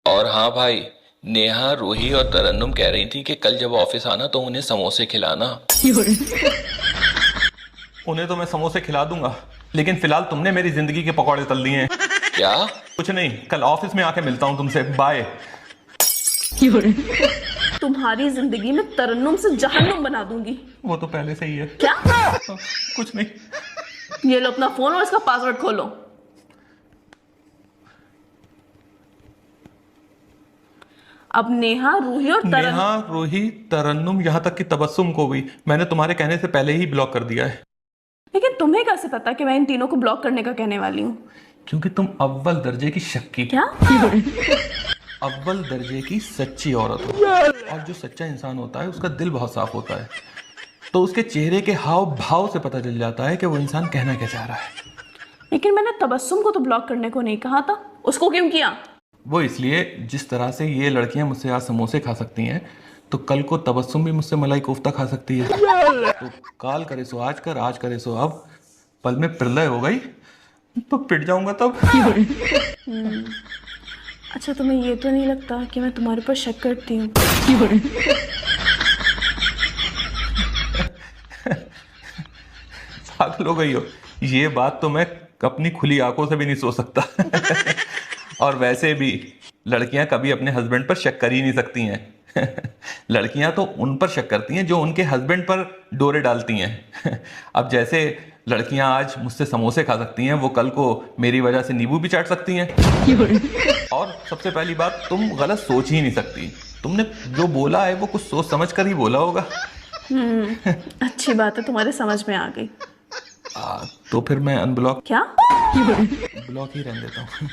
और हाँ भाई, नेहा, रूही और तरन्नुम कह रही थी कि कल जब ऑफिस आना तो उन्हें समोसे खिलाना। उन्हें तो मैं समोसे खिला दूंगा, लेकिन फिलहाल तुमने मेरी जिंदगी के पकौड़े तल दिए हैं। क्या? कुछ नहीं, कल ऑफिस में आके मिलता हूँ तुमसे। बाय। तुम्हारी जिंदगी में तरन्नुम से जहन्नुम बना दूंगी। वो तो पहले से ही है। क्या? कुछ नहीं। ये लो अपना फोन और इसका पासवर्ड खोलो। अब नेहा, रूही और नेहा, रूही, तरन्नुम, यहाँ तक कि तबस्सुम को भी मैंने तुम्हारे कहने से पहले ही ब्लॉक कर दिया है। लेकिन तुम्हें कैसे पता कि मैं इन तीनों को ब्लॉक करने का कहने वाली हूँ? क्योंकि तुम अव्वल दर्जे की शक्की, क्या? अव्वल दर्जे की सच्ची औरत हो। और जो सच्चा इंसान होता है उसका दिल बहुत साफ होता है, तो उसके चेहरे के हाव भाव से पता चल जाता है कि वो इंसान कहना क्या चाह रहा है। लेकिन मैंने तबस्सुम को तो ब्लॉक करने को नहीं कहा था, उसको क्यों किया? वो इसलिए, जिस तरह से ये लड़कियां मुझसे आज समोसे खा सकती हैं, तो कल को तबस्सुम भी मुझसे मलाई कोफ्ता खा सकती है। तो काल करे सो आज कर, आज करे सो अब। पल में प्रलय हो गई तो पिट जाऊंगा तब। अच्छा, तुम्हें ये तो नहीं लगता कि मैं तुम्हारे ऊपर शक करती हूँ? पागल हो गई हो? ये बात तो मैं अपनी खुली आंखों से भी नहीं सोच सकता। और वैसे भी लड़कियां कभी अपने हस्बैंड पर शक कर ही नहीं सकती हैं। लड़कियां तो उन पर शक करती हैं जो उनके हस्बैंड पर डोरे डालती हैं। अब जैसे लड़कियां आज मुझसे समोसे खा सकती हैं, वो कल को मेरी वजह से नींबू भी चाट सकती हैं। और सबसे पहली बात, तुम गलत सोच ही नहीं सकती। तुमने जो बोला है वो कुछ सोच समझ कर ही बोला होगा। अच्छी बात है, तुम्हारे समझ में आ गई। तो फिर मैं अनब्लॉक क्या? ब्लॉक ही रहने देता हूँ।